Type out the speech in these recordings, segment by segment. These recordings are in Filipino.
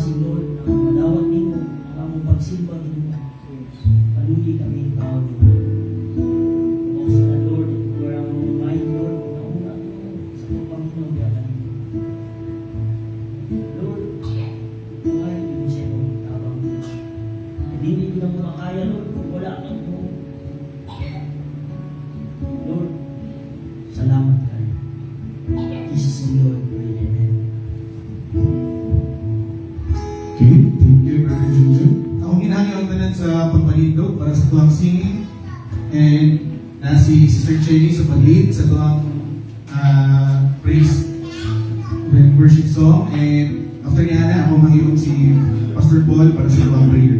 kasing Lord na madawat nimo ang among pagsimba nimo. Paludi kami tao nimo. O sa Lord, where ang mind Lord, nauna sa Panginoon yata nimo. Lord, buhay nimo sa imong tabang. Hindi ko na mo makaya Lord kung wala kang mo. Lord, salamat kayo. Jesus and Lord, pray, amen. Okay, thank you, Brother Junjun. Akong ginahangin ang tanan sa pagpalindog para sa tuwang singing. And na si Sister Cheney sa pag-lead sa tuwang praise and worship song. And after niya na, ako mangiyon si Pastor Paul para sa tuwang prayer.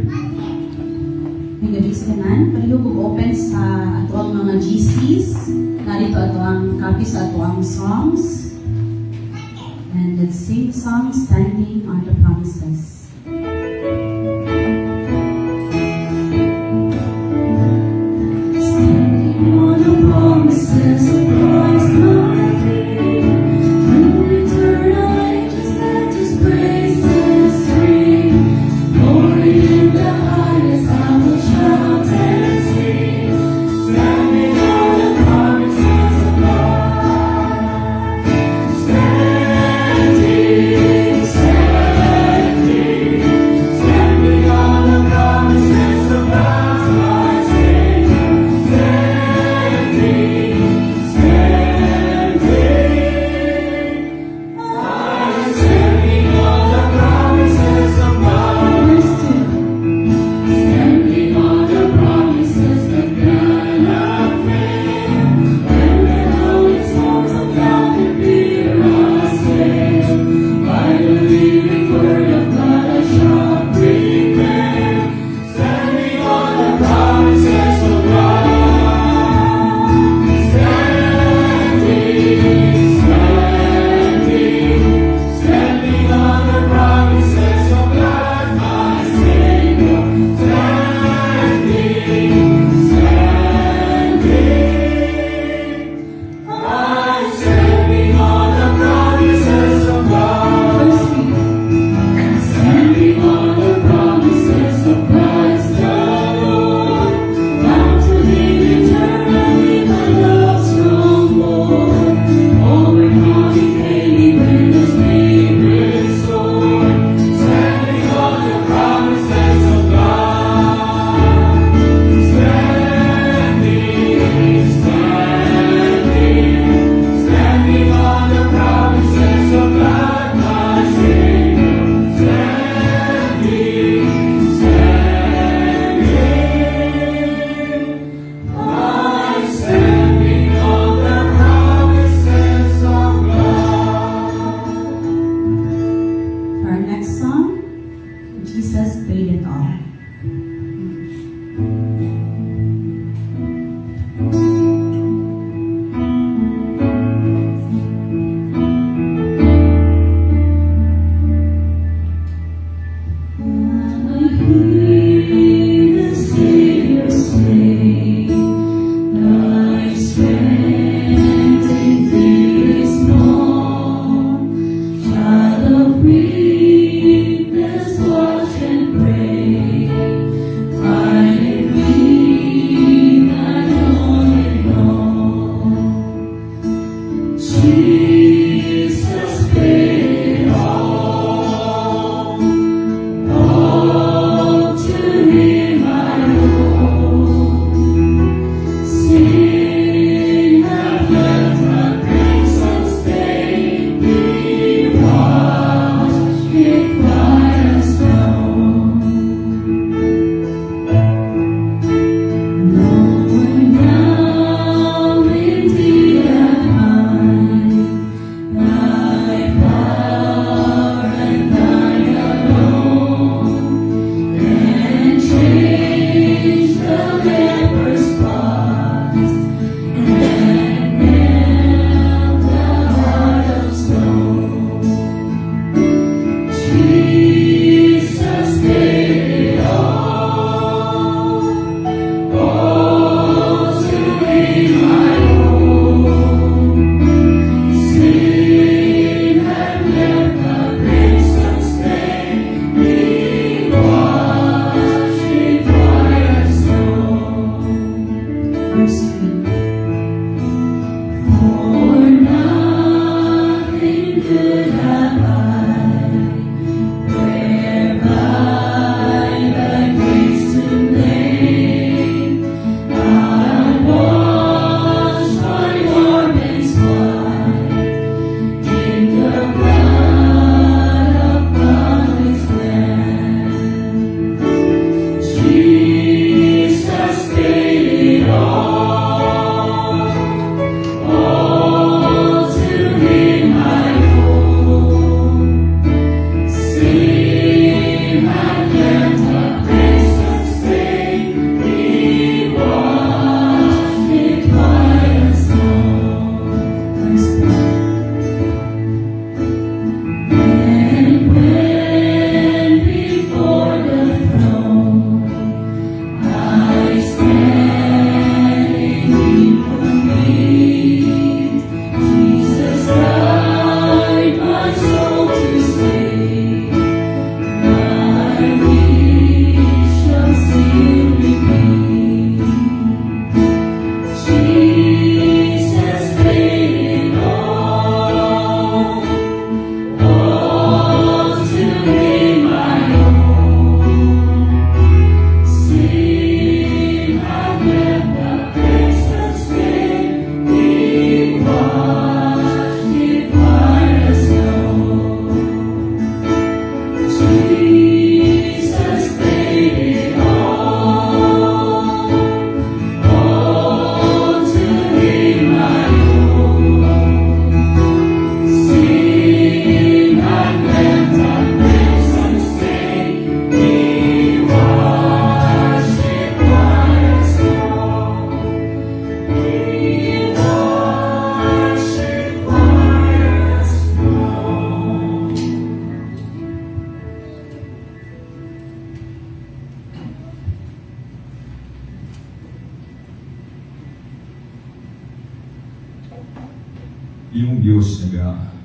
May gabi sa kanan, pareho open sa ato ang mga GCs. Narito ato ang copy sa ato ang songs. And let's sing song Standing on the Promises. Standing on the promises of Christ my King, through eternal ages let His praises ring. Glory in the highest I will shout and sing, standing on the promises of God. Standing, standing on the promises of God, my Savior. Standing, I'm standing on the promises of God. Standing on the promises that cannot fail. When the holy storms of doubt appear unsafe, by the living word of God I shall prevail. Standing on the promises of God. Standing on the promises of God, my Savior. I'm standing on the promises of God. Standing on the promises of Christ the Lord. Bound to Him eternally, my love strong Lord. Overcoming daily when the Spirit restored. Standing on the promises of God. Standing on the promises of God, my Savior. Standing, I'm standing on the promises of God. For our next song, Jesus paid it all. I hear the Savior say, thy strength in thee is known. Child of weakness, watch and pray. Find in me thine only known. Jesus paid all to Him I owe. Sin hath left my crimson stain, be washed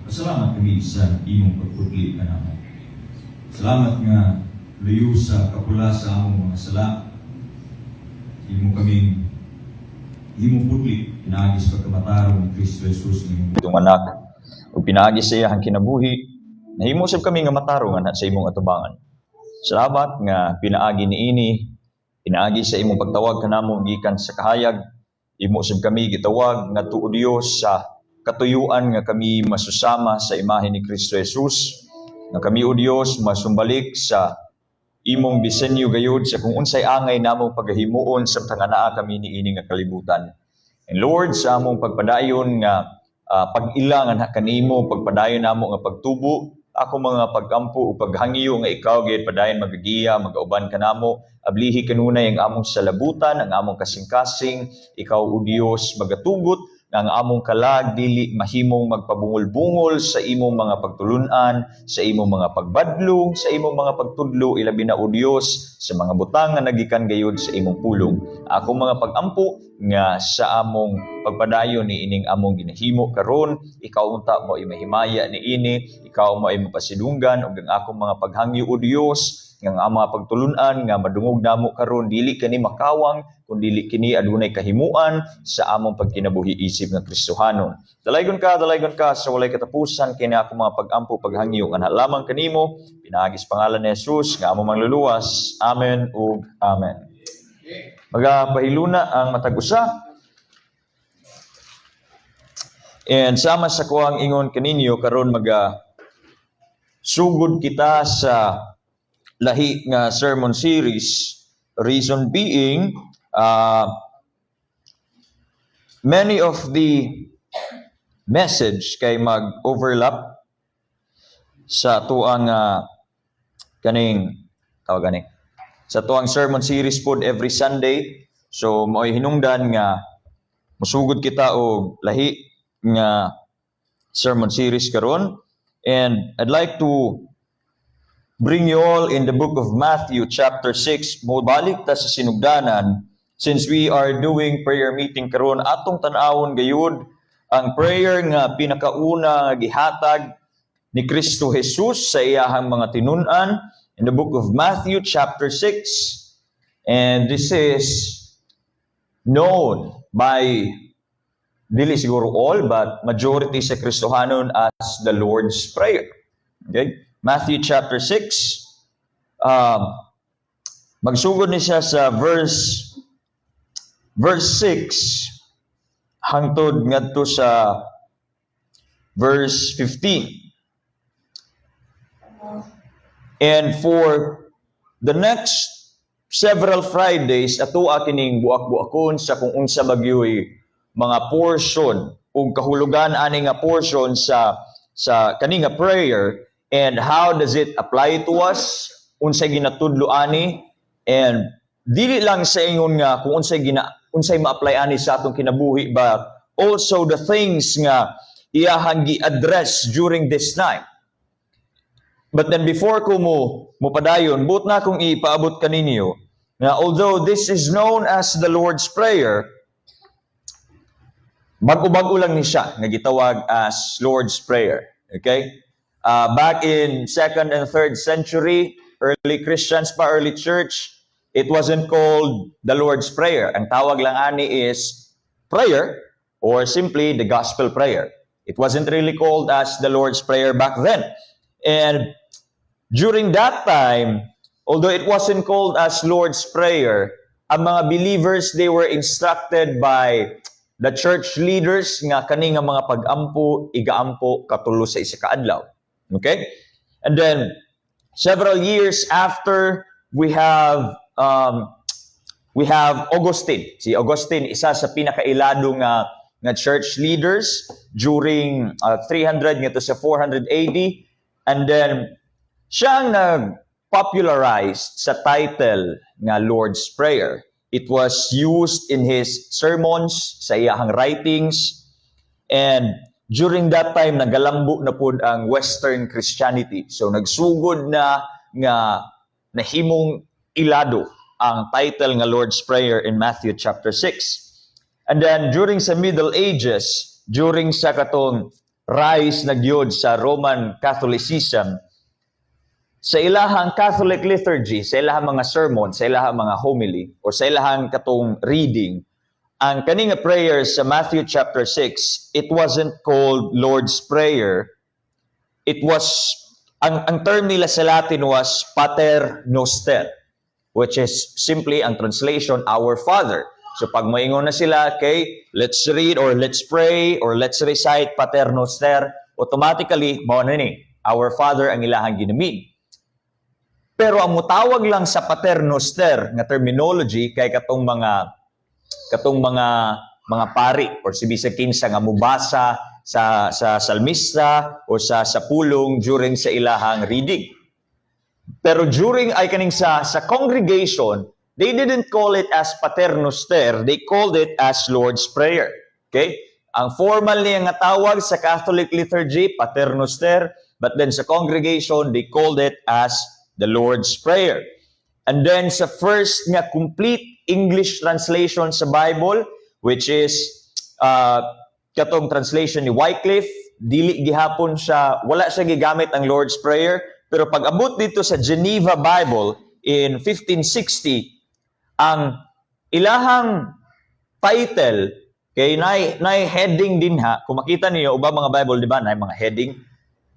Salamat kami sa imong pagputli ka naman. Salamat nga layo sa kapula sa among mga sala. Imo putli, pinagis pagkamatarong ni Kristo Jesus ng itong anak. O pinagis sa iyang kinabuhi, nahimo sab kami nga matarong anak sa imong atubangan. Salamat nga pinaagi ni ini, pinaagi sa imong pagtawag kanamo gikan sa kahayag. Imo sab kami gitawag nga tuo Dios sa katuyuan nga kami masusama sa imahe ni Kristo Jesus. Nga kami o Dios masumbalik sa imong disenyo gayud sa kung unsay angay namong pagahimuon samtang anaa kami niini nga kalibutan. And Lord, sa among pagpadayon nga pag-ilangan kanimo, pagpadayon namo nga pagtubo, ako mga pagampo o paghangiyo nga ikaw gayud padayon magagiya, magauban kanamo, ablihi kanunay ang among salabutan, ang among kasing-kasing, ikaw o Dios magatugot ang among kalag dili mahimong magpabungol-bungol sa imong mga pagtulunan, sa imong mga pagbadlong, sa imong mga pagtudlo ilabi na o Dios sa mga butang nga nagikan gayud sa imong pulong. Ako mga pagampo nga sa among pagpadayon ni ining among ginahimo karon, ikaw unta mo imahimaya ni ini, ikaw mo ay mapasidunggan ug ang akong mga paghangyo o Dios nga ang mga pagtulunan nga madungog namo karon dili kani makawang kun dili kini adunay kahimuan sa among pagkinabuhi isip nga Kristohanon. Dalaygon ka sa walay katapusan kini ako mga pagampo paghangyo nga lamang kanimo pinaagis pangalan ni Jesus nga among mangluluwas. Amen ug amen. Magapahiluna ang matag usa. And sama sa kuang ingon kaninyo karon sugod kita sa lahi nga sermon series, reason being many of the message kay mag-overlap sa tuang kaning tawag gani sa tuang sermon series pod every Sunday. So mo'y hinungdan nga musugod kita og lahi nga sermon series karon, and I'd like to bring you all in the book of Matthew chapter 6. Mobalik ta sa sinugdanan since we are doing prayer meeting karon, atong tan-awon gayud ang prayer nga pinakauna nga gihatag ni Kristo Jesus sa iyahang mga tinun-an in the book of Matthew chapter 6. And this is known by dili siguro all but majority sa Kristohanon as the Lord's Prayer. Okay? Matthew chapter 6, magsugod ni siya sa verse 6 hangtod ngadto sa verse 15. And for the next several Fridays, atoa kining buak-buakon sa kung unsa bagyoy mga portion ug kahulugan ani nga portion sa kani nga prayer. And how does it apply to us? Unsay ginatudlo ani? And dili lang sa ingon nga kung unsay ma-apply ani sa atong kinabuhi, but also the things nga iyahang gi-address during this time. But then before ko mo padayon, but na kung ipaabot kaninyo na although this is known as the Lord's Prayer, bago-bago lang ni siya nga gitawag as Lord's Prayer. Okay? Back in 2nd and 3rd century, early Christians pa, early church, it wasn't called the Lord's Prayer. Ang tawag lang ani is prayer or simply the gospel prayer. It wasn't really called as the Lord's Prayer back then. And during that time, although it wasn't called as Lord's Prayer, ang mga believers, they were instructed by the church leaders nga kani nga mga pag-ampo, iga-ampo katulo sa isa ka adlaw. Okay? And then, several years after, we have Augustine. Si Augustine, isa sa pinakailado nga church leaders during 300 nga to sa 400 AD. And then, siya ang nag-popularized sa title nga Lord's Prayer. It was used in his sermons, sa iyahang writings, and during that time, nagalambo na po ang Western Christianity. So, nagsugod na nga nahimong ilado ang title nga Lord's Prayer in Matthew chapter 6. And then, during sa Middle Ages, during sa katong rise na gyud sa Roman Catholicism, sa ilahang Catholic liturgy, sa ilahang mga sermon, sa ilahang mga homily, o sa ilahang katong reading, ang kaning nga prayer sa Matthew chapter 6, it wasn't called Lord's Prayer. It was, ang term nila sa Latin was Pater Noster, which is simply ang translation, Our Father. So pag moingon na sila, okay, let's read or let's pray or let's recite Pater Noster, automatically, mao na ni, Our Father ang ilahang ginamig. Pero ang mutawag lang sa Pater Noster nga terminology kay katong mga pari or si bisag kinsa nga mubasa sa salmista o sa pulong during sa ilahang reading. Pero during ay kaning sa congregation, they didn't call it as Pater Noster, they called it as Lord's Prayer. Okay? Ang formal niya nga tawag sa Catholic liturgy, Pater Noster, but then sa congregation, they called it as the Lord's Prayer. And then sa first nga complete English translation sa Bible, which is katong translation ni Wycliffe, dili gihapon siya, wala siya gigamit ang Lord's Prayer, pero pag abot dito sa Geneva Bible in 1560, ang ilahang title kay nay heading din ha. Kung makita niyo uba mga Bible di ba nay mga heading.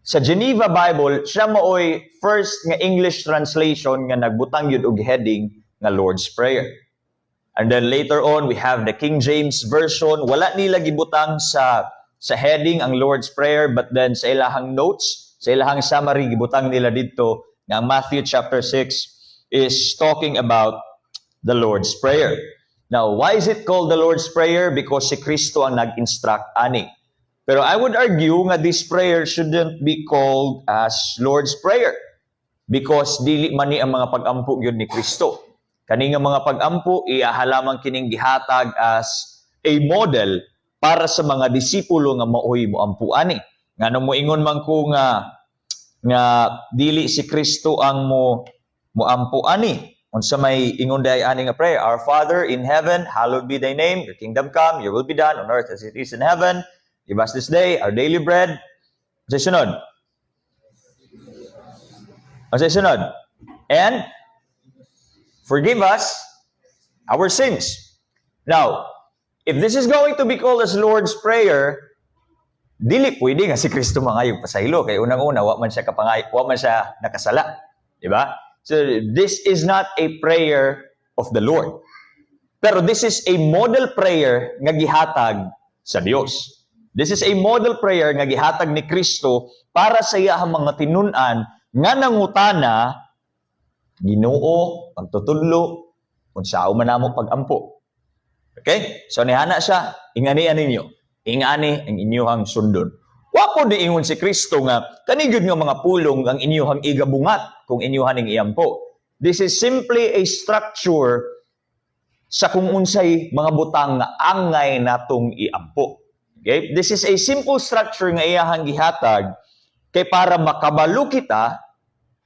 Sa Geneva Bible siya maoy first nga English translation nga nagbutang yun og heading nga Lord's Prayer. And then later on we have the King James version, wala nila gibutang sa heading ang Lord's Prayer, but then sa ilahang notes, sa ilahang summary gibutang nila dito nga Matthew chapter 6 is talking about the Lord's Prayer. Now, why is it called the Lord's Prayer? Because si Kristo ang nag-instruct ani. Pero I would argue nga this prayer shouldn't be called as Lord's Prayer because dili man ni ang mga pag-ampo gyud ni Kristo. Kani nga mga pag-ampo iahalamang kining gihatag as a model para sa mga disipulo nga maoy moampo ani. Ngano moingon man ko nga dili si Kristo ang moampo ani. Unsa may ingon day ani nga prayer, Our Father in heaven, hallowed be thy name, your kingdom come, your will be done on earth as it is in heaven. Give us this day our daily bread. Unsay sunod? Unsay sunod? And forgive us our sins. Now, if this is going to be called as Lord's Prayer, dili pwede nga si Kristo mangayog pasahilo kay unang-una wa man siya nakasala, di ba? So this is not a prayer of the Lord. Pero this is a model prayer nga gihatag sa Dios. This is a model prayer nga gihatag ni Kristo para sa iyang mga tinun-an nga nangutana Ginoo, pagtutudlo, kung saan man namo pag-ampo. Okay? So nihana siya, ingani ninyo. Ingani ang inyuhang sundon. Wapo di ingon si Kristo nga, kanigod nga mga pulong ang inyuhang igabungat kung inyuhan ang iampo. This is simply a structure sa kung unsay mga butang nga angay natong iampo. Okay? This is a simple structure nga iyahang gihatag kay para makabalo kita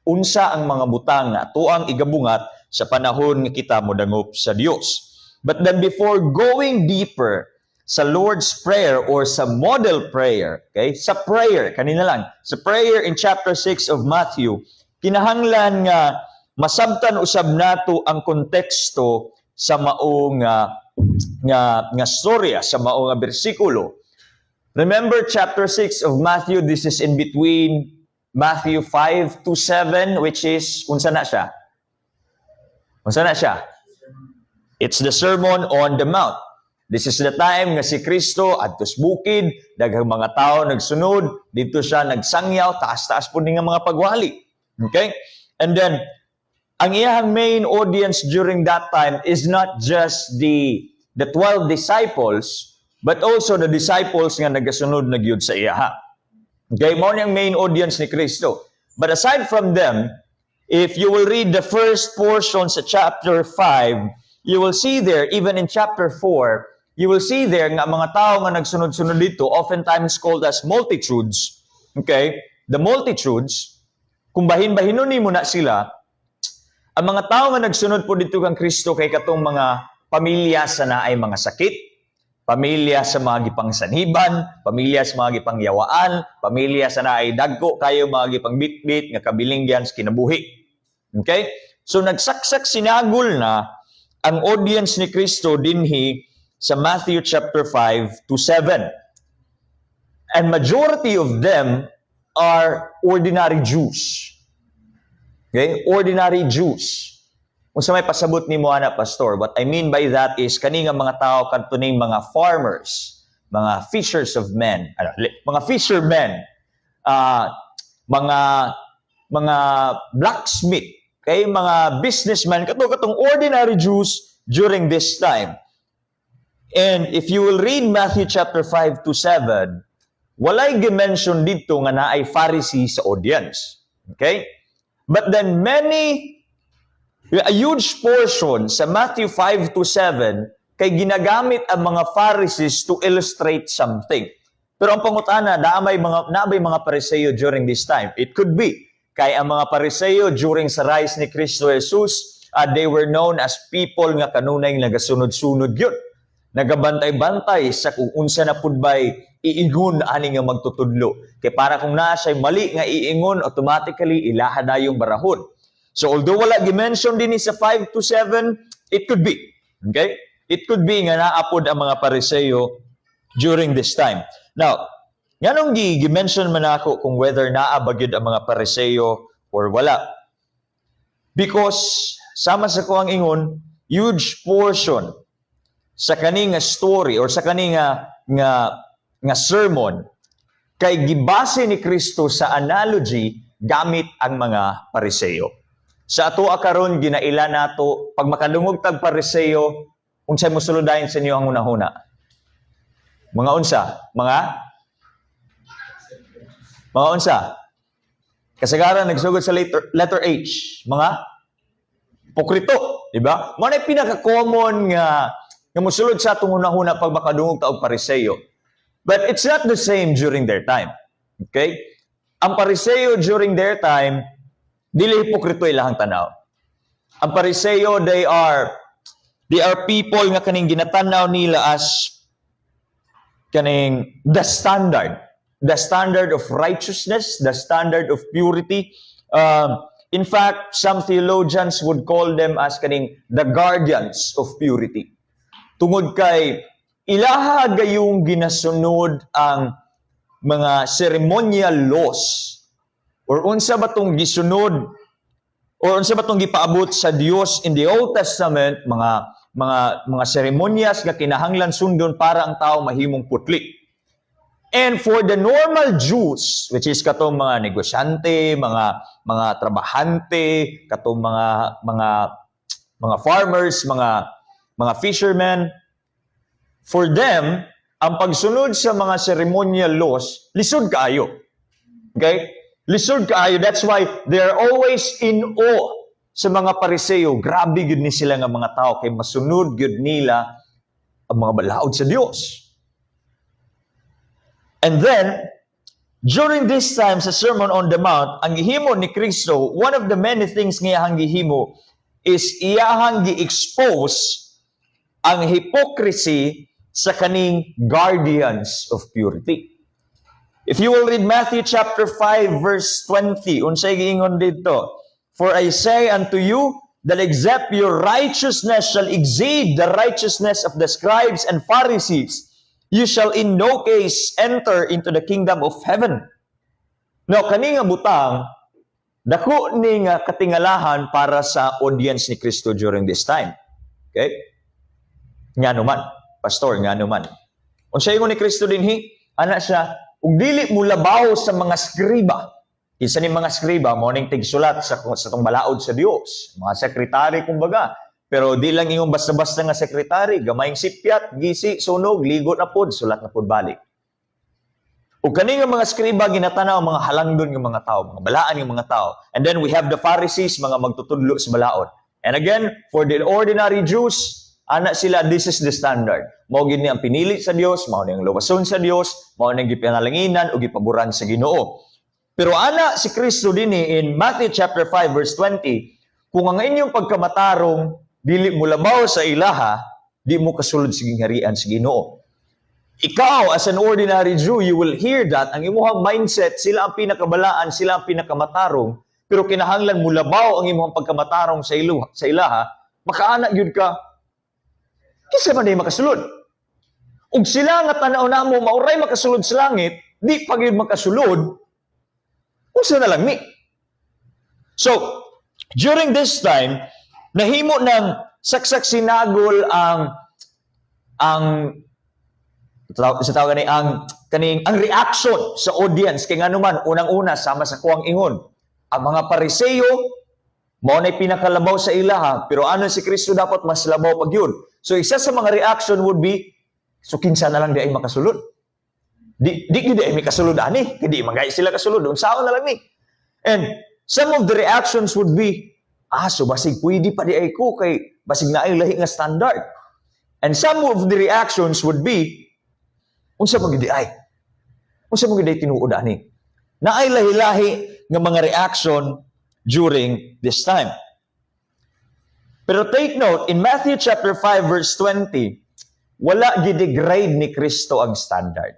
unsa ang mga butang nga tuang igabungat sa panahon nga kita modangop sa Dios. But then before going deeper sa Lord's Prayer or sa model prayer, okay? Sa prayer, kanina lang, sa prayer in chapter 6 of Matthew, kinahanglan nga masabtan usab nato ang konteksto sa maong nga storya, sa maong nga bersikulo. Remember chapter 6 of Matthew, this is in between Matthew 5 to 7, which is, unsa na siya? Unsa na siya? It's the Sermon on the Mount. This is the time nga si Kristo adto sa bukid, daghang mga tao nagsunod, dito siya nagsangyaw, taas-taas po nga mga pagwali. Okay? And then, ang iyang main audience during that time is not just the 12 disciples, but also the disciples nga nagasunod na gyud sa iya. Okay, mo ang main audience ni Kristo. But aside from them, if you will read the first portion sa chapter 5, you will see there, even in chapter 4, you will see there nga mga tao nga nagsunod-sunod dito, oftentimes called as multitudes. Okay? The multitudes, kung bahin-bahinon mo na sila, ang mga tao nga nagsunod po dito kang Kristo kay katong mga pamilya sa naay mga sakit, pamilya sa mga gipangsaniban, pamilya sa mga gipangyawaan, pamilya sa naay dagko kayo mga gipangbitbit nga kabilingyan sa kinabuhi. Okay? So nagsaksak sinagol na ang audience ni Kristo dinhi sa Matthew chapter 5 to 7. And majority of them are ordinary Jews. Okay? Ordinary Jews. Kung sa may pasabot ni mo ana, Pastor, what I mean by that is kani nga mga tao kantuning mga farmers, mga fishers of men, mga fishermen, mga blacksmith, kay mga businessmen, katong ordinary Jews during this time. And if you will read Matthew chapter 5 to 7, walay gi-mention dito nga naay Pharisee sa audience. Okay? But then a huge portion sa Matthew 5 to 7 kay ginagamit ang mga Pharisees to illustrate something. Pero ang pangutana, naabay mga Pariseo during this time. It could be kay ang mga Pariseo during sa rise ni Kristo Jesus, they were known as people nga kanunay nagasunod-sunod yun. Nagabantay-bantay sa kung unsa na pud bay iingon ani nga magtutudlo. Kay para kung naa siya mali nga iingon, automatically ilaha na yung barahon. So although wala gi-mention din sa 5 to 7, it could be. Okay? It could be nga naapod ang mga Pariseo during this time. Now, nganong gi-mention man ako kung whether naabagid ang mga Pariseo or wala? Because sama sa ko ang ingon, huge portion sa kani nga story or sa kani nga sermon kay gibase ni Kristo sa analogy gamit ang mga Pariseo. Sa ato karon ginaila nato pag makadungog tag Pariseo, unsay mosuludayon sa inyo ang hunahuna? Mga unsa? Mga unsa? Kasagaran nagsugod sa letter H, mga pokrito, di ba? Mo na pinaka-common nga musulod sa atong hunahuna pag makadungog ta og Pariseo. But it's not the same during their time. Okay? Ang Pariseo during their time, dili hipokrito ilahang tanaw. Ang Pariseo, they are people nga kaning ginatanaw nila as kaning the standard of righteousness, the standard of purity. In fact, some theologians would call them as kaning the guardians of purity. Tungod kay ilaha gayong ginasunod ang mga ceremonial laws or unsa ba tong gisunod or unsa ba tong gipaabot sa Dios in the Old Testament, mga seremonyas nga kinahanglan sundon para ang tao mahimong putli. And for the normal Jews, which is katong mga negosyante, mga trabahante, katong mga farmers, mga fishermen, for them, ang pagsunod sa mga ceremonial laws, lisod kaayo. Okay? Lisod kaayo. That's why they're always in awe sa mga Pariseo. Grabe gud ni sila nga mga tao kay masunod gud nila ang mga balaod sa Dios. And then, during this time sa Sermon on the Mount, ang gihimo ni Kristo, one of the many things nga iyahang gihimo is iyahang gi-expose ang hypocrisy sa kaning guardians of purity. If you will read Matthew chapter 5 verse 20, unsay giingon dito? For I say unto you that except your righteousness shall exceed the righteousness of the scribes and Pharisees, you shall in no case enter into the kingdom of heaven. Now, kani nga butang, dako ni nga katingalahan para sa audience ni Kristo during this time. Okay? Nga naman, pastor, nga naman. Unsay ingon ni Kristo dinhi, ana siya, ug dili mo labaw sa mga skriba. Isa ni mga skriba, morning tigsulat sa tong balaod sa Dios. Mga sekretary kumbaga. Pero di lang ingon basta-basta nga sekretary, gamayng sipyat, gisi, sunog, ligo na pod, sulat na pod balik. Ug kani nga mga skriba ginatanaw mga halangdon nga mga tao, mga balaan nga mga tao. And then we have the Pharisees, mga magtutudlo sa balaod. And again, for the ordinary Jews, ana sila, this is the standard. Mao gid ni ang pinili sa Dios, mao ni ang luwason sa Dios, mao ni ang gipanalanginan ug gipaboran sa Ginoo. Pero ana si Kristo dinhi in Matthew chapter 5 verse 20, kung ang inyong pagkamatarong dili mo labaw sa ilaha, di mo kasulod sa gingharian sa Ginoo. ikaw, as an ordinary Jew, you will hear that. Ang imuhang mindset, sila ang pinakabalaan, sila ang pinakamatarong, pero kinahanglan mo labaw ang imuhang pagkamatarong sa ilaha, makaana yun ka, kisa man day makasulod. Ug sila nga tanaw na mo, mauray makasulod sa langit, di pag yun makasulod, unsa na lang ni. So, during this time, nahimo ng saksak sinagol ang reaction sa audience kay nganuman unang-una sama sa kuwang ingon. Ang mga Pariseo mao nay pinakalabaw sa ilaha, pero ano si Kristo dapat mas labaw pag yun. So isa sa mga reaction would be, so kinsa na lang di ay makasulod. Di ay makasulod ani, hindi magay sila kasulod, unsaon na lang ni. And some of the reactions would be, so basig pwede pa di ay ko kay basig na ay lahi nga standard. And some of the reactions would be, unsa magid ay? Unsa magid ay tinuod ani? Na ay lahi-lahi nga mga reaction during this time. Pero take note, in Matthew chapter 5 verse 20, wala gidegrade ni Kristo ang standard.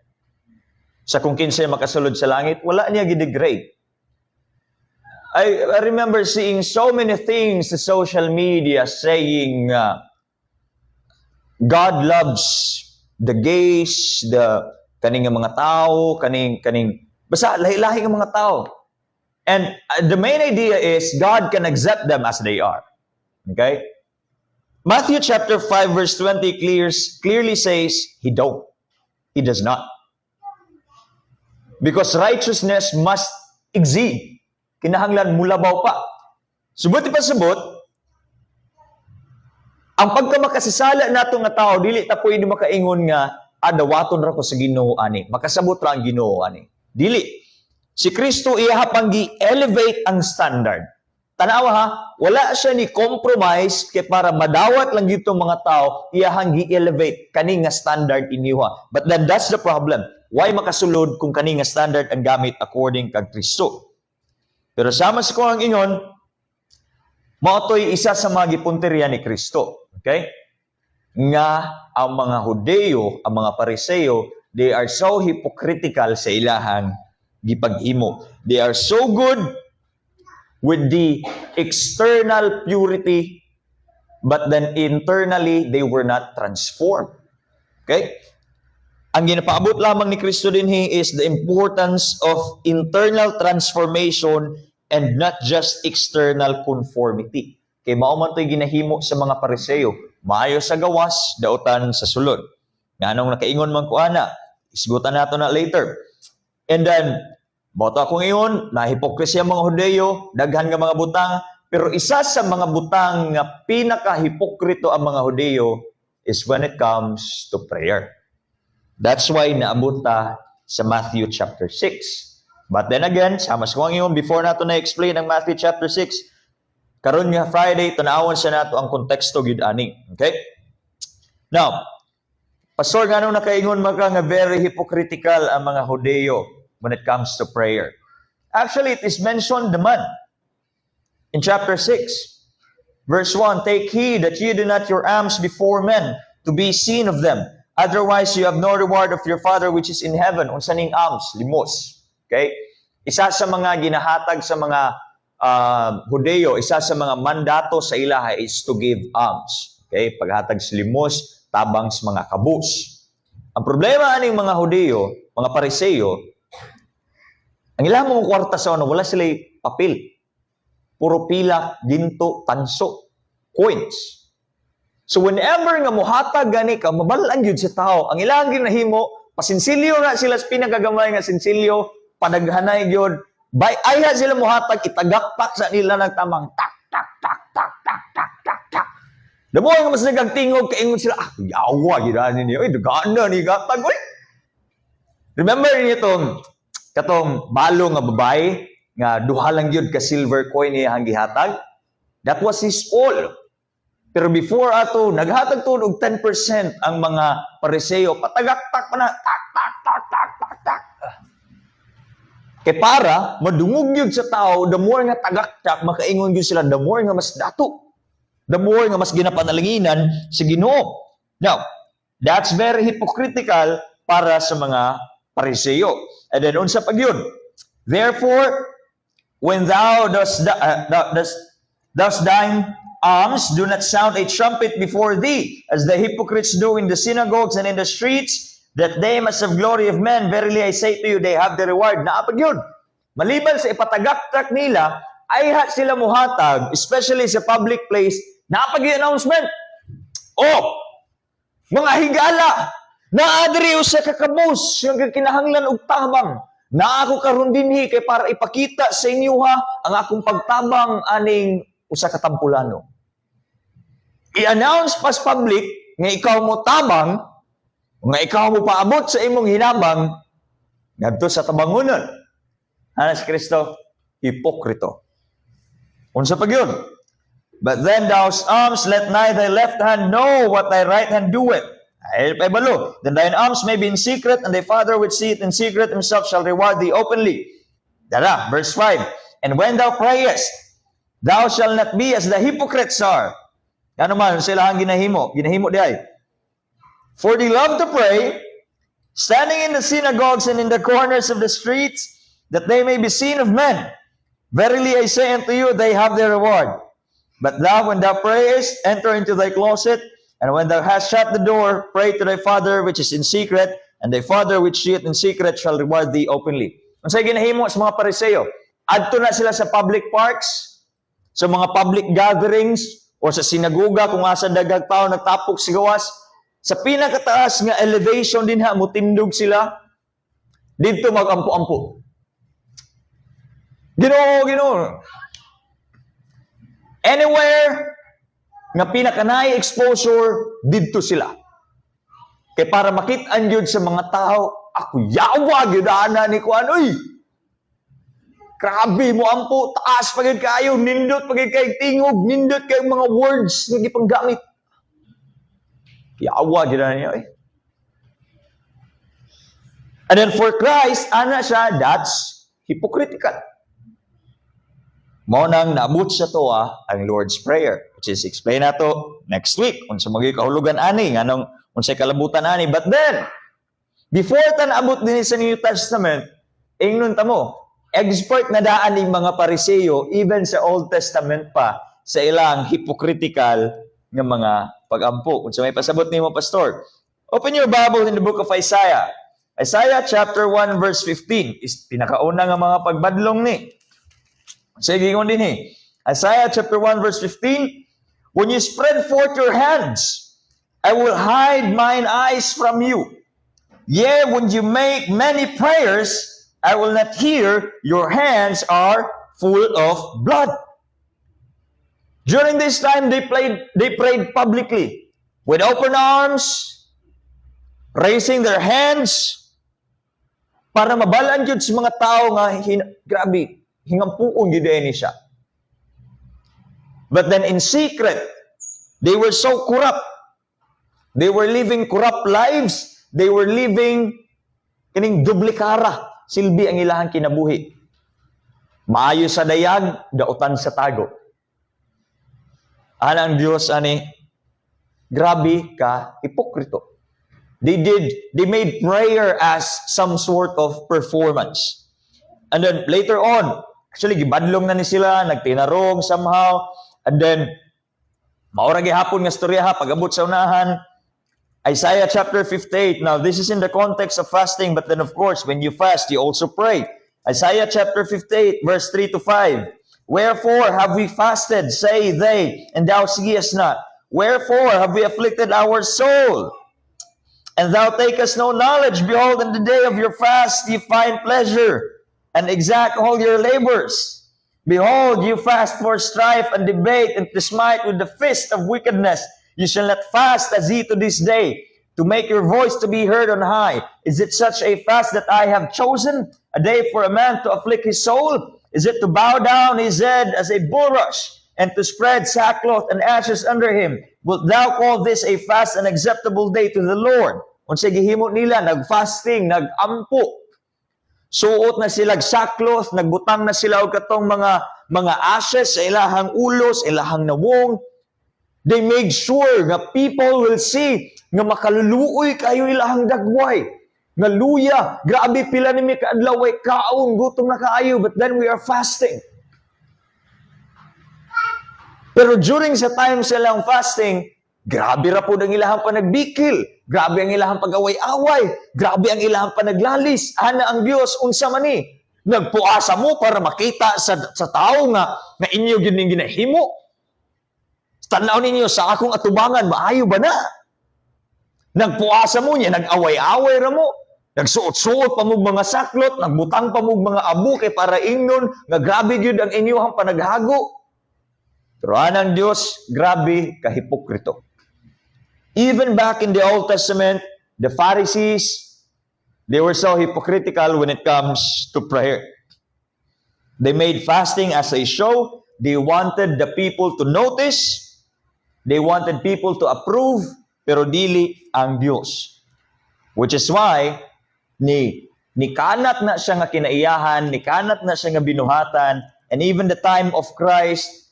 Sa kung kinsay makasulod sa langit, wala niya gidegrade. I remember seeing so many things sa social media saying, God loves the gays, the kaning mga tao, kaning basta lahi-lahi ng mga tao. And the main idea is God can accept them as they are. Okay? Matthew chapter 5 verse 20 clearly says he don't. He does not. Because righteousness must exceed. Kinahanglan mulabaw pa. Subot pa subot, ang pagkamakasisala nato nga tao, dili ta pwede makaingon nga, dawaton ra ko sa Ginoo ani. Makasabot ra ang Ginoo ani. Dili. Si Kristo iyahapang gi-elevate ang standard. Tanawa ha, wala siya ni compromise kay para madawat lang dito mga tao, iyahang gi-elevate kani nga standard iniha. But then that's the problem. Why makasulod kung kani nga standard ang gamit according kag Kristo? Pero sama sa ko ang ingon, maotoy isa sa mga gipunteriya ni Kristo. Okay? Nga ang mga Hudeo, ang mga Pariseo, they are so hypocritical sa ilahang gipaghimo. They are so good with the external purity, but then internally, they were not transformed. Okay? Ang ginapaabot lamang ni Kristo dinhi is the importance of internal transformation and not just external conformity. Kay mao man to'y ginahimo sa mga Pariseo, maayo sa gawas, dautan sa sulod. Nganong nakaingon man ko ana, isgutan nato na later. And then, boto akong iyon, na hipokrisya mga Hudeo, daghan nga mga butang, pero isa sa mga butang nga pinaka-hipokrito ang mga Hudeo is when it comes to prayer. That's why naabot ta sa Matthew chapter 6. But then again, sama sa kong iyon, before nato na-explain ang Matthew chapter 6, karon nga Friday, tanawon sa nato ang konteksto gid ani. Okay? Now, Pastor, ganun nakaingon maka nga very hypocritical ang mga Hudeo when it comes to prayer. Actually, it is mentioned naman in chapter 6, verse 1, take heed that you do not your alms before men to be seen of them. Otherwise, you have no reward of your Father which is in heaven. Unsa ning alms? Limos. Okay? Isa sa mga ginahatag sa mga Hudeo, isa sa mga mandato sa ilaha is to give alms. Okay? Paghatag sa limos, tabang sa mga kabus. Ang problema aning mga Hudeo, mga Pariseo, ang ilang mga kwarta sa ano, wala sila papel. Puro pilak, ginto, tanso, coins. So whenever nga muhatag gani ka, mabalaan yun sa tao. Ang ilang ginahimo, pasinsilyo na sila sa pinagagamay nga sinsilyo, padaghanay yun. Ayha sila muhatag, itagaktak sa nila ng tamang tak, tak, tak, tak, tak, tak, tak, tak. Damo nga mas nagagtingog, kaingon sila, yawa, ginanin niyo, dagaan na, nigatag, uy. Remember niyo katong balo nga babae, nga duha lang yun ka silver coin niya ang gihatag? That was his all. Pero before ato, naghatag to og 10% ang mga Pariseo, patagaktak pa na, tak, tak, tak, tak, tak, tak. Kaya para, madungog yun sa tao, the more nga tagaktak, makaingon yun sila, the more nga mas dato. The more nga mas ginapanalanginan sa Ginoo. Now, that's very hypocritical para sa mga Pariseo. And then unsa pag yun? Therefore, when thou dost thine alms, do not sound a trumpet before thee, as the hypocrites do in the synagogues and in the streets, that they must have glory of men. Verily I say to you, they have the reward. Naapag yun. Maliban sa ipatagak-tak nila, ay sila muhatag, especially sa public place, naapag yung announcement. Oh, mga higala, naadri sa kakabos, yung kinahanglan og tabang. Na ako karon dinhi kay para ipakita sa inyo ang akong pagtabang aning usa ka tampulano. I-announce pas public nga ikaw mo tabang, nga ikaw mo paabot sa imong hinabang ngadto sa tabangunan. Ana si Kristo, hipokrito. Unsa pag yun? But then thou alms, let neither thy left hand know what thy right hand doeth. Ay balo. Then thine alms may be in secret, and thy Father which seeth in secret himself shall reward thee openly. Dara, verse 5. And when thou prayest, thou shalt not be as the hypocrites are. Ano man sila ang ginahimo di ay. For they love to pray, standing in the synagogues and in the corners of the streets, that they may be seen of men. Verily I say unto you, they have their reward. But thou, when thou prayest, enter into thy closet, and when thou hast shut the door, pray to thy Father which is in secret, and thy Father which seeth in secret shall reward thee openly. Ang say ginahimo sa mga Pariseo, adto na sila sa public parks, sa mga public gatherings, o sa sinagoga kung asa daghang tao nagtapok sa gawas, sa pinakataas nga elevation din mutindog sila, dito magampo-ampo. Ginoo. Anywhere nga pinakanay exposure, dito sila. Kaya para makit-an yun sa mga tao, ako yawa, gidana ni Kuan, uy! Grabe mo ampo, taas pagid kayo, nindot pagid kay tingog, nindot kay mga words nga gipanggamit. Yawa, gidana niya, eh. And then for Christ, ana siya, that's hypocritical. Mao nang naabot sa to ang Lord's Prayer, which is explain nato next week unsa magay kahulugan ani nganong unsay kalabutan ani. But then before ta naabot din sa New Testament, ingnon ta mo, expert na daan ning mga Pariseo even sa Old Testament pa sa ilang hypocritical nga mga pagampo. Unsa may pasabot nimo, pastor? Open your Bible in the book of Isaiah. Isaiah chapter 1 verse 15 is pinakauna nga mga pagbadlong ni. Sige kung din Isaiah chapter 1 verse 15, when you spread forth your hands, I will hide mine eyes from you. Yea, when you make many prayers, I will not hear. Your hands are full of blood. During this time, they prayed publicly with open arms, raising their hands, para mabalaan yun sa mga tao nga grabe. Hingampuon gid ni siya. But then in secret, they were so corrupt. They were living corrupt lives. They were living kining duplikara. Silbi ang ilahang kinabuhi. Maayo sa dayag, dautan sa tago. Ang Dios ani, grabe ka, hipokrito. They made prayer as some sort of performance. And then later on, actually, gibadlong na ni sila, nagtinarong somehow, and then, maura gihapon nga storya pag-abot sa unahan, Isaiah chapter 58. Now, this is in the context of fasting, but then of course, when you fast, you also pray. Isaiah chapter 58, verse 3 to 5. Wherefore have we fasted, say they, and thou seest not? Wherefore have we afflicted our soul? And thou takest no knowledge. Behold, in the day of your fast ye find pleasure, and exact all your labors. Behold, you fast for strife and debate, and to smite with the fist of wickedness. You shall not fast as ye to this day, to make your voice to be heard on high. Is it such a fast that I have chosen, a day for a man to afflict his soul? Is it to bow down his head as a bulrush, and to spread sackcloth and ashes under him? Wilt thou call this a fast and acceptable day to the Lord? Unsay gihimo nila, nag-fasting, nag-ampo. Suot na sila sackcloth, nagbutang na sila og katong mga ashes sa ilahang ulo, sa ilahang nawong. They made sure nga people will see nga makaluluoy kayo ilahang dagway. Nga luya, grabe pila ni mi kaadlaw way kaon, gutom na kaayo, but then we are fasting. Pero during sa time silang fasting, grabe ra po ang ilahang panagbikil, grabe ang ilahang pag-away-away, grabe ang ilahang panaglalis. Ana ang Dios unsa man ni? Nagpuasa mo para makita sa tao nga inyo gining ginahimo. Tanaw ninyo sa akong atubangan, maayo ba na? Nagpuasa mo niya, nag-away-away ra mo. Nagsuot-suot pa mo mga saklot, nagbutang pa mo mga abu kay para ingnon, nga grabe gyud ang inyong panaghago. Pero anang Diyos, grabe kahipokrito. Even back in the Old Testament, the Pharisees, they were so hypocritical when it comes to prayer. They made fasting as a show. They wanted the people to notice. They wanted people to approve, pero dili ang Diyos. Which is why, ni kanat na siya nga kinaiyahan, ni kanat na siya nga binuhatan, and even the time of Christ,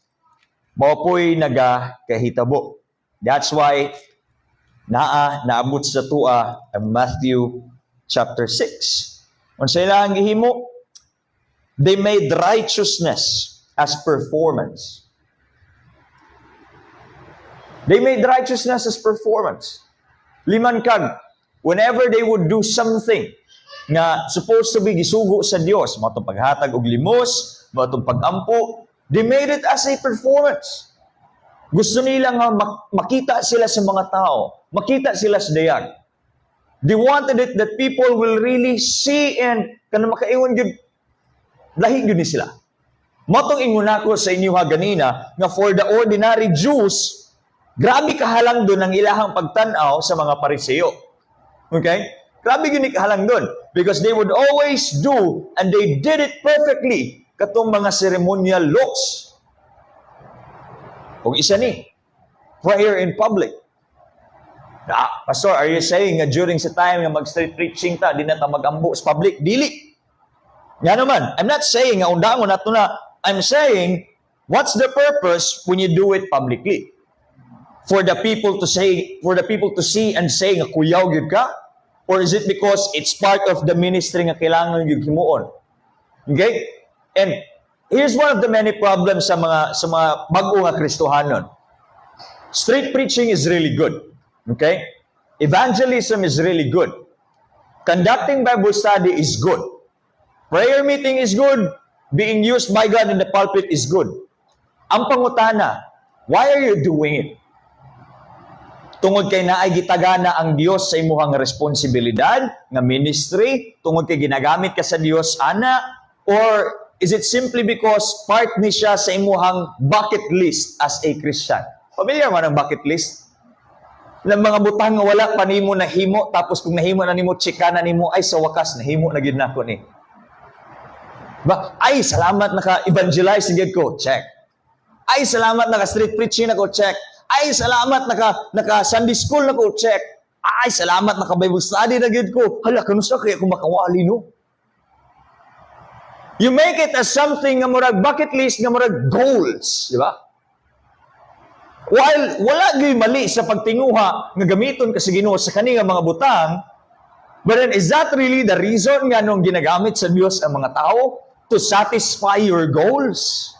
maopoy nagakahitabo. That's why, naabot sa tua ang Matthew chapter 6. Kung sa ilang gihimo, they made righteousness as performance. They made righteousness as performance. Liman kag, whenever they would do something nga supposed to be gisugo sa Dios, matong paghatag og limos, matong pagampo, they made it as a performance. Gusto nila nga makita sila sa mga tao, makita sila sa dayag. They wanted it that people will really see and kanang makaingon gyud lahi gyud ni sila. Matong ingon ako sa inyo ha ganina nga for the ordinary Jews, grabe kahalang doon ang ilahang pagtanaw sa mga Pariseo. Okay? Grabe yun kahalang doon. Because they would always do, and they did it perfectly, katong mga ceremonial laws. Kung isa ni, prayer in public. Pastor, are you saying nga during sa time nga mag-street preaching ta, di na ta mag-ambo sa public? Dili. Nga naman, I'm not saying nga undangon nato na, I'm saying, what's the purpose when you do it publicly? For the people to see and say nga kuyaw gyud ka, or is it because it's part of the ministry nga kailangan gyud himuon? Okay? And here's one of the many problems sa mga bag-o nga Kristohanon. Street preaching is really good. Okay? Evangelism is really good. Conducting Bible study is good. Prayer meeting is good. Being used by God in the pulpit is good. Ang pangutana, why are you doing it? Tungod kay naay gitagana ang Dios sa imuhang responsibilidad nga ministry, tungod kay ginagamit ka sa Dios ana, or is it simply because part ni siya sa imuhang bucket list as a Christian? Familiar man ang bucket list? Ng mga butang nga wala pa nimo nahimo, tapos kung nahimo na nimo, chika na nimo, ay sa wakas nahimo na gyud nako ni. Ay salamat naka-evangelize gyud ko, check. Ay salamat naka-street preaching ako, check. Ay, salamat, naka Sunday school na ko, check. Ay, salamat, naka Bible study na gyud ko. Hala, kanusta kaya kung makawali, no? You make it as something nga murag bucket list, nga murag goals, di ba? While wala gyud mali sa pagtinguha nga gamiton ka sa Ginoo sa kani nga mga butang, but then is that really the reason nga nung ginagamit sa Dios ang mga tao to satisfy your goals?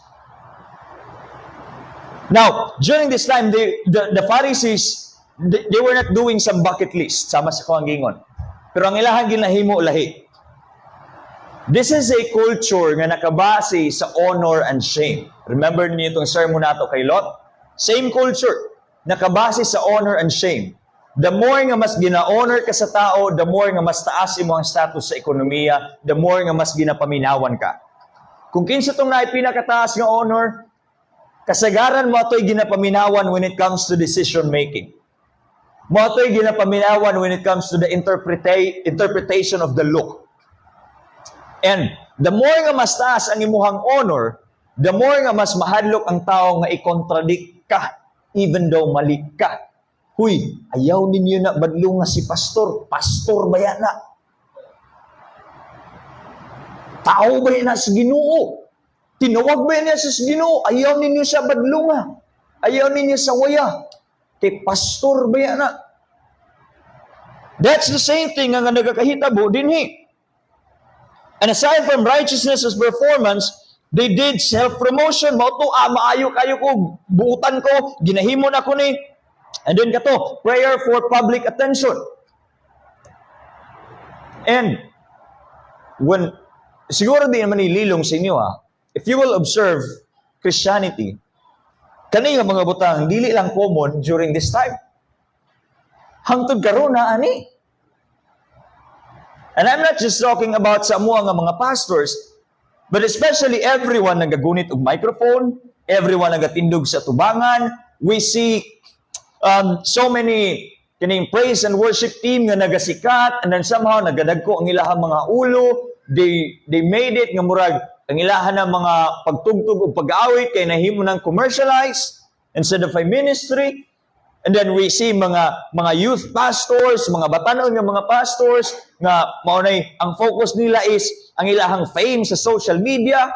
Now, during this time, the Pharisees, they were not doing some bucket list, sama sa kuang gingon. Pero ang ilahang ginahimo lahi. This is a culture nga nakabase sa honor and shame. Remember niyo itong sermon nato kay Lot? Same culture. Nakabase sa honor and shame. The more nga mas gina-honor ka sa tao, the more nga mas taas imo ang status sa ekonomiya, the more nga mas ginapaminawan ka. Kung kinsa tong naay pinakataas nga honor, kasagaran mo ito'y ginapaminawan when it comes to decision making. Mo ito'y ginapaminawan when it comes to the interpretation of the law. And the more nga mas taas ang imuhang honor, the more nga mas mahadlok ang tao nga i-contradict ka, even though mali ka. Huy, ayaw ninyo na badlo nga si pastor. Pastor ba yan na? Tao ba yan na sa Ginoo? Tinawag ba niya sa Ginoo? Ayaw ninyo siya badlunga. Ayaw ninyo sa waya. Kay pastor ba yan na? That's the same thing nga nagakahitabo dinhi. And aside from righteousness as performance, they did self-promotion. Maayo kayo ko, buutan ko, ginahimo na ko ni. And then kato, prayer for public attention. And when, siguro di naman ililong sa inyo if you will observe Christianity, kani nga mga butang, dili lang common during this time. Hangtod karon na ani. And I'm not just talking about sa mga mga pastors, but especially everyone nagagunit og microphone, everyone nagatindog sa tubangan. We see so many kining praise and worship team nga nagasikat, and then somehow nagadagko ang ilahang mga ulo. They made it nga murag ang ilahan ng mga pagtugtog o pag-awit kay nahimo ng commercialized instead of a ministry. And then we see mga youth pastors, mga batanon nga mga pastors nga maunay ang focus nila is ang ilahang fame sa social media,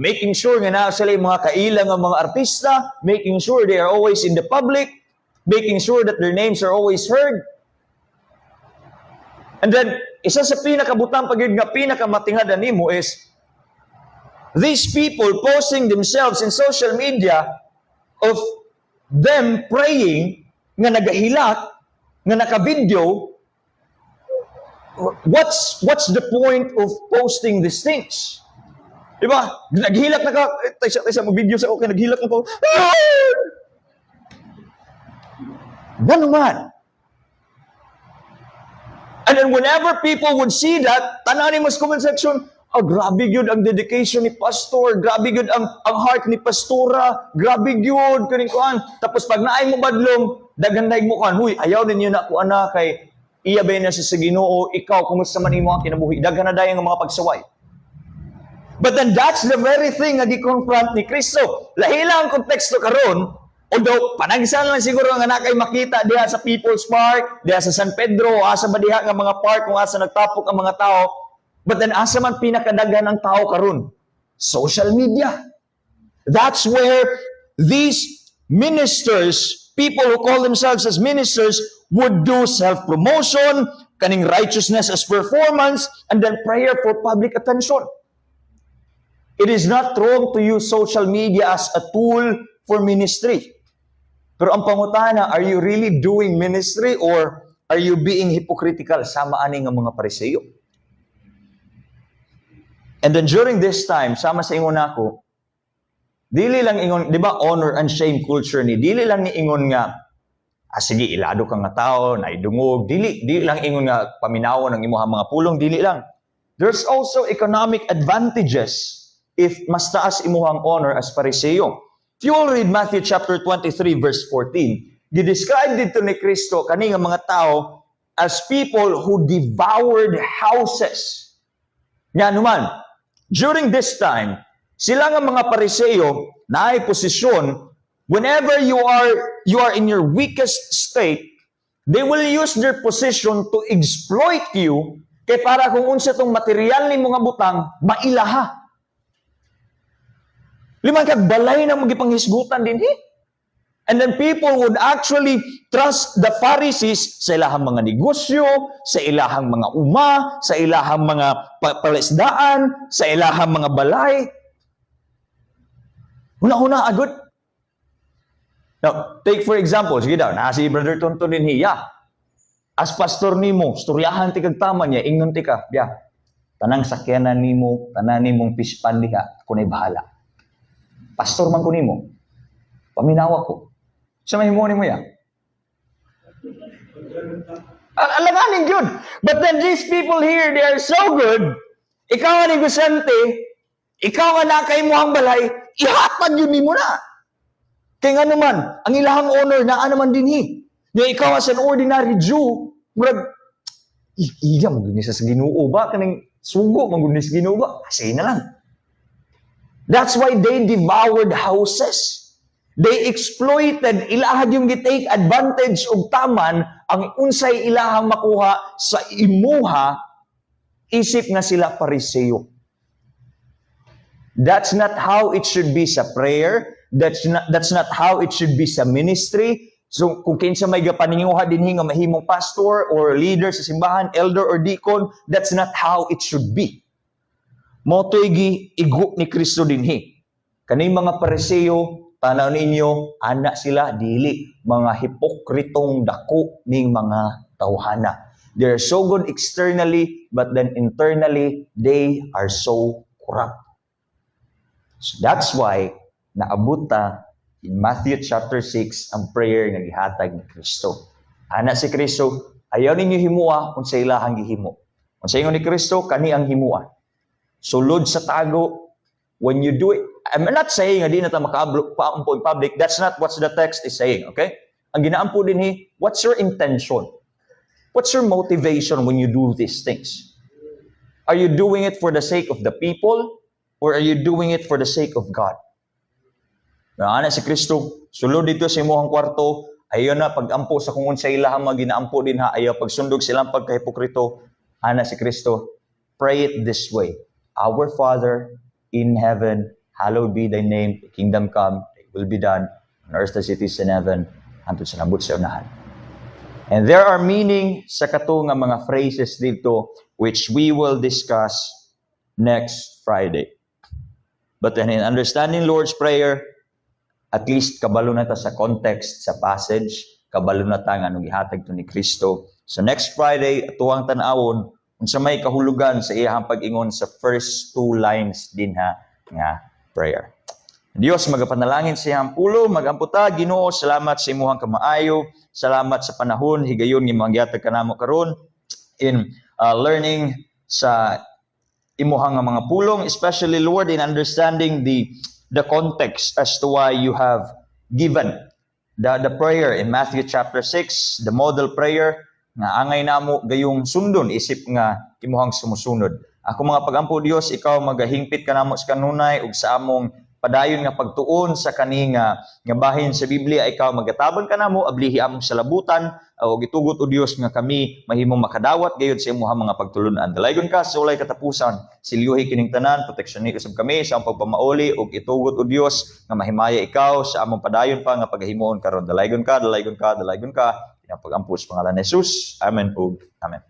making sure nga naa sila yung mga kailang nga mga artista, making sure they are always in the public, making sure that their names are always heard. And then isa sa pinakabutang pagyud nga pinakamatingadan nimo is these people posting themselves in social media of them praying nga nagahilak, nga naka-video. What's the point of posting these things? Diba? Naghilak na ka, tayo mo video sa okay, naghilak na ko. Ganun man. And then whenever people would see that, tananin mo sa comment section, grabe yun ang dedication ni pastor, grabe yun ang heart ni pastora, grabe yun, kuan. Tapos pag naay mo badlong, daganday mo kan, huy, ayaw ninyo na ko ana kay iya ba na sa Ginoo, ikaw kumusta man imo ang kinabuhi, daghan na dayon ang mga pagsaway. But then that's the very thing nga gi-confront ni Kristo. Lahi lang ang konteksto karon, although panagsan lang siguro nga nakay makita diha sa People's Park, diha sa San Pedro, asa ba diha nga mga park kung asa nagtapok ang mga tao. But then asa man pinakadaghan ng tao karon? Social media. That's where these ministers, people who call themselves as ministers, would do self-promotion, kaning righteousness as performance, and then prayer for public attention. It is not wrong to use social media as a tool for ministry. Pero ang pangutana, are you really doing ministry or are you being hypocritical sama ani nga mga Pariseo? And then during this time, sama sa ingon ako, dili lang ingon, di ba, honor and shame culture ni, dili lang ni ingon nga, sige, ilado ka nga tao, naidungog, dili lang ingon nga, paminawon ng imuha mga pulong, dili lang. There's also economic advantages if mas taas imuhang honor as Pariseo. If you will read Matthew chapter 23, verse 14, gidescribe dito ni Kristo kani nga mga tao as people who devoured houses. Nga naman, during this time, sila nga mga Pariseo na ay posisyon, whenever you are in your weakest state, they will use their position to exploit you kay para kung unsa tong material ni mga butang, mailaha. Limang kagbalay na magipanghisgutan din And then people would actually trust the Pharisees sa ilahang mga negosyo, sa ilahang mga uma, sa ilahang mga palisdaan, sa ilahang mga balay. Una-una, agad. Now, take for example, sige daw, si Brother Tonton din hiya. As pastor nimo, storyahan ti kagtama niya, ingnon ti ka, biya. Tanang sakyanan nimo, tanan nimong pispan diha, kunay bahala. Pastor man ko nimo, paminawa ko. Sa mahimuni mo yan. Alaganin yun. But then these people here, they are so good. Ikaw ang negosante, ikaw ang nakay mo ang balay, ihatag yun mo na. Kaya nga naman, ang ilahang honor na naman din Yung ikaw as an ordinary Jew, murag, iya, magunis sa Ginoo ba? Kanang sugo, magunis sa Ginoo ba? Kasi na lang. That's why they devoured houses. They exploited, ilahag yung gitake advantage og taman, ang unsay ilahang makuha sa imuha, isip nga sila Pariseo. That's not how it should be sa prayer. That's not how it should be sa ministry. So kung kinsa may gapaninguha dinhi nga mahimong pastor or leader sa simbahan, elder or deacon, that's not how it should be. Motoy igo ni Kristo dinhi. Kaning mga Pariseo, tanaw ninyo, ana sila dili mga hipokritong dako ning mga tawhana. They are so good externally, but then internally, they are so corrupt. So that's why, naabot ta in Matthew chapter 6 ang prayer nga gihatag ni Kristo. Ana si Kristo, ayaw ninyo himua kung sa ilahang gihimo. Kung sa ingon ni Kristo, kani ang himua. Sulod sa tago, when you do it, I'm not saying nga di na ta makaampo in public, that's not what the text is saying, okay? Ang ginaampo din what's your intention? What's your motivation when you do these things? Are you doing it for the sake of the people or are you doing it for the sake of God? Ana si Kristo, sulod dito sa imong kwarto, ayaw na pag-ampo sa kung sa ilahang maginaampo din ha, ayaw pagsundog silang pagkahipokrito. Ana si Kristo, pray it this way. Our Father in heaven, hallowed be thy name, the kingdom come, thy will be done, on earth as it is in heaven, unto sa nabot sa unahan. And there are meaning sa kato nga mga phrases dito which we will discuss next Friday. But then in understanding Lord's Prayer, at least kabalo na ta sa context, sa passage, kabalo na ta nga nung gihatag to ni Kristo. So next Friday, atuang tanawon, unsa may kahulugan sa iyang pag-ingon sa first 2 lines din ha nga prayer. Diyos, magapanalangin sa iyang pulo, magamputa, Ginoo, salamat sa imuhang kamaayo, salamat sa panahon, higayon nga mangyatag kanamo karon in learning sa imuhang mga pulong, especially Lord in understanding the context as to why you have given the prayer in Matthew chapter 6, the model prayer nga angay namo gayong sundon isip nga imuhang sumusunod. Ako mga pagampo Dios, ikaw magahingpit kanamo sa kanunay ug sa among padayon nga pagtuon sa kani nga bahin sa Biblia, ikaw magatabang kanamo ablihi among salabutan o gitugot o Dios nga kami mahimong makadawat gayud sa imong mga pagtulunan. Dalaygon ka sa walay katapusan, silyuhi kining tanan, proteksyon usab kami sa among pagpamauli ug itugot o Dios nga mahimaya ikaw sa among padayon pa nga pagahimoon karon. Dalaygon ka, dalaygon ka, dalaygon ka. Ina pag-ampo sa pangalan ni Jesus. Amen ug amen.